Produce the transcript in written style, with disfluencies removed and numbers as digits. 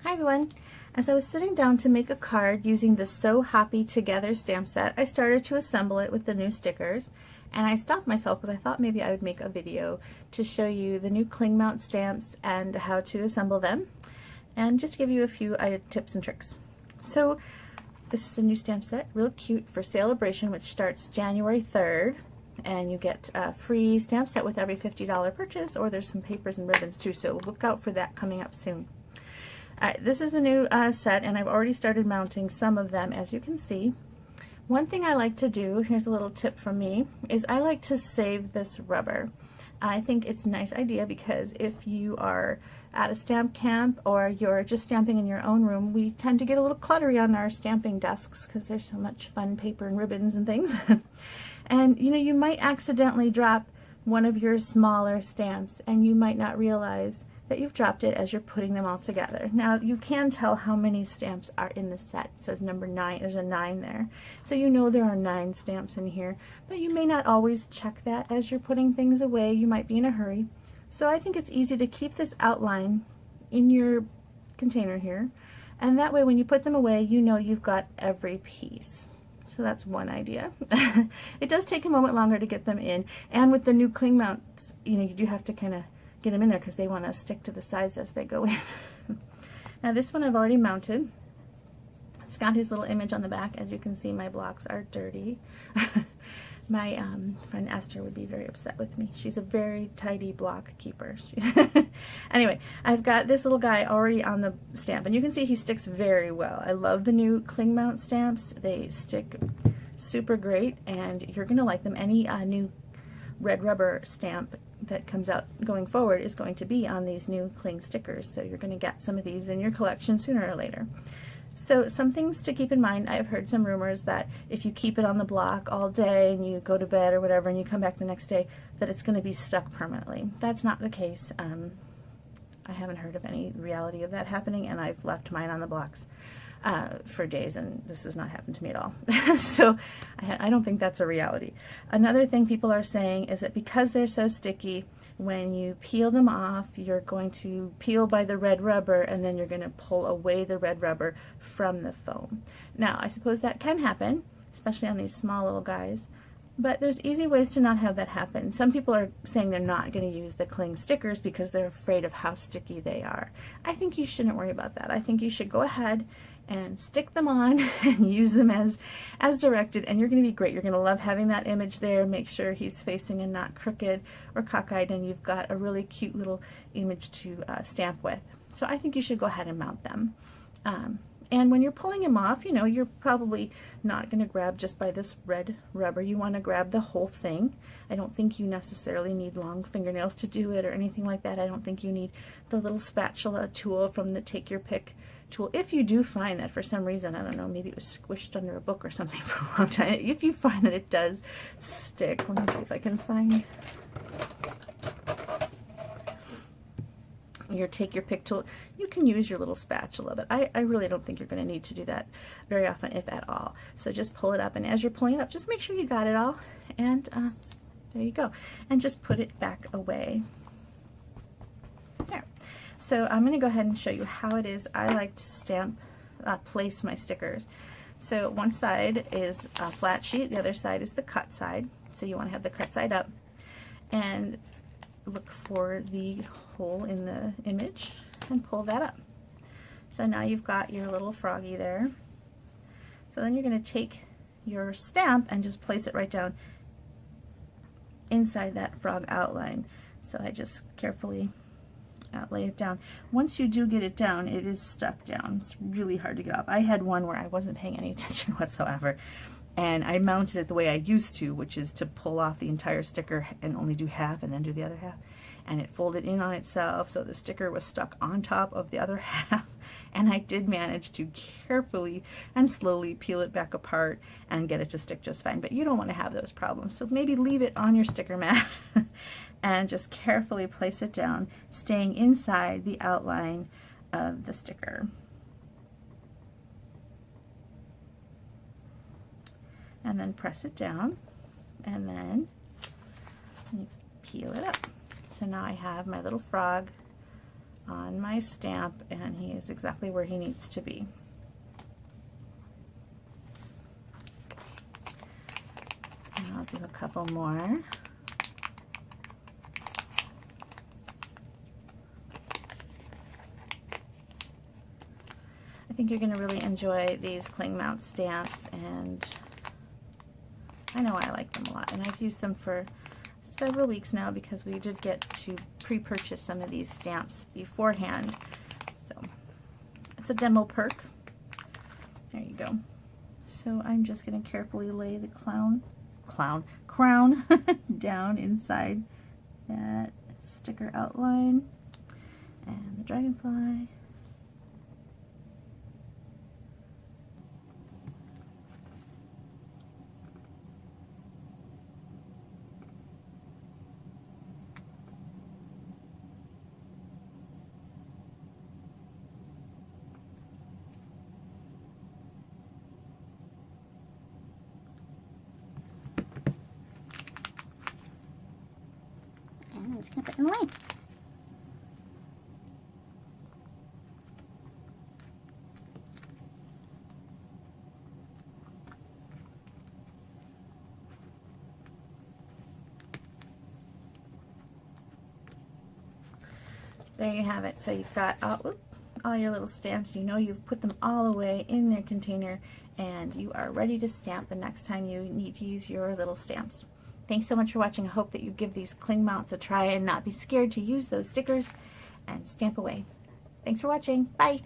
Hi everyone! As I was sitting down to make a card using the So Happy Together stamp set, I started to assemble it with the new stickers, and I stopped myself because I thought maybe I would make a video to show you the new cling mount stamps and how to assemble them, and just give you a few tips and tricks. So this is a new stamp set, real cute, for Celebration, which starts January 3rd, and you get a free stamp set with every $50 purchase, or there's some papers and ribbons too, so look out for that coming up soon. Alright, this is the new set, and I've already started mounting some of them, as you can see. One thing I like to do, here's a little tip from me, is I like to save this rubber. I think it's a nice idea because if you are at a stamp camp or you're just stamping in your own room, we tend to get a little cluttery on our stamping desks because there's so much fun paper and ribbons and things. And you know, you might accidentally drop one of your smaller stamps and you might not realize that you've dropped it as you're putting them all together. Now you can tell how many stamps are in the set. It says number 9, there's a 9 there. So you know there are 9 stamps in here, but you may not always check that as you're putting things away. You might be in a hurry. So I think it's easy to keep this outline in your container here, and that way when you put them away, you know you've got every piece. So that's one idea. It does take a moment longer to get them in, and with the new cling mounts, you know, you do have to kind of get them in there because they want to stick to the sides as they go in. Now this one I've already mounted. It's got his little image on the back. As you can see, my blocks are dirty. My friend Esther would be very upset with me. She's a very tidy block keeper. Anyway, I've got this little guy already on the stamp, and you can see he sticks very well. I love the new cling mount stamps. They stick super great, and you're going to like them. Any new red rubber stamp that comes out going forward is going to be on these new cling stickers, so you're going to get some of these in your collection sooner or later. So some things to keep in mind: I've heard some rumors that if you keep it on the block all day and you go to bed or whatever and you come back the next day, that it's going to be stuck permanently. That's not the case. I haven't heard of any reality of that happening, and I've left mine on the blocks for days, and this has not happened to me at all. So I don't think that's a reality. Another thing people are saying is that because they're so sticky, when you peel them off, you're going to peel by the red rubber, and then you're going to pull away the red rubber from the foam. Now, I suppose that can happen, especially on these small little guys, but there's easy ways to not have that happen. Some people are saying they're not going to use the cling stickers because they're afraid of how sticky they are. I think you shouldn't worry about that. I think you should go ahead and stick them on and use them as directed, and you're going to be great. You're going to love having that image there. Make sure he's facing and not crooked or cockeyed, and you've got a really cute little image to stamp with. So I think you should go ahead and mount them. And when you're pulling them off, you know, you're probably not going to grab just by this red rubber. You want to grab the whole thing. I don't think you necessarily need long fingernails to do it or anything like that. I don't think you need the little spatula tool from the Take Your Pick tool. If you do find that for some reason, I don't know, maybe it was squished under a book or something for a long time. If you find that it does stick, let me see if I can find your Take Your Pick tool. You can use your little spatula, but I really don't think you're going to need to do that very often, if at all. So just pull it up, and as you're pulling it up, just make sure you got it all, and there you go. And just put it back away. There. So I'm going to go ahead and show you how it is I like to place my stickers. So one side is a flat sheet, the other side is the cut side. So you want to have the cut side up, and look for the hole in the image and pull that up. So now you've got your little froggy there. So then you're going to take your stamp and just place it right down inside that frog outline. So I just carefully lay it down. Once you do get it down, it is stuck down. It's really hard to get off. I had one where I wasn't paying any attention whatsoever, and I mounted it the way I used to, which is to pull off the entire sticker and only do half and then do the other half, and it folded in on itself, so the sticker was stuck on top of the other half, and I did manage to carefully and slowly peel it back apart and get it to stick just fine. But you don't want to have those problems, so maybe leave it on your sticker mat and just carefully place it down, staying inside the outline of the sticker. And then press it down, and then you peel it up. So now I have my little frog on my stamp, and he is exactly where he needs to be. And I'll do a couple more. I think you're going to really enjoy these cling mount stamps, and I know I like them a lot, and I've used them for several weeks now because we did get to pre-purchase some of these stamps beforehand. So it's a demo perk. There you go. So I'm just going to carefully lay the crown down inside that sticker outline, and the dragonfly. I'm just going to put them away. There you have it. So you've got all your little stamps. You know you've put them all away in their container, and you are ready to stamp the next time you need to use your little stamps. Thanks so much for watching. I hope that you give these cling mounts a try and not be scared to use those stickers and stamp away. Thanks for watching. Bye.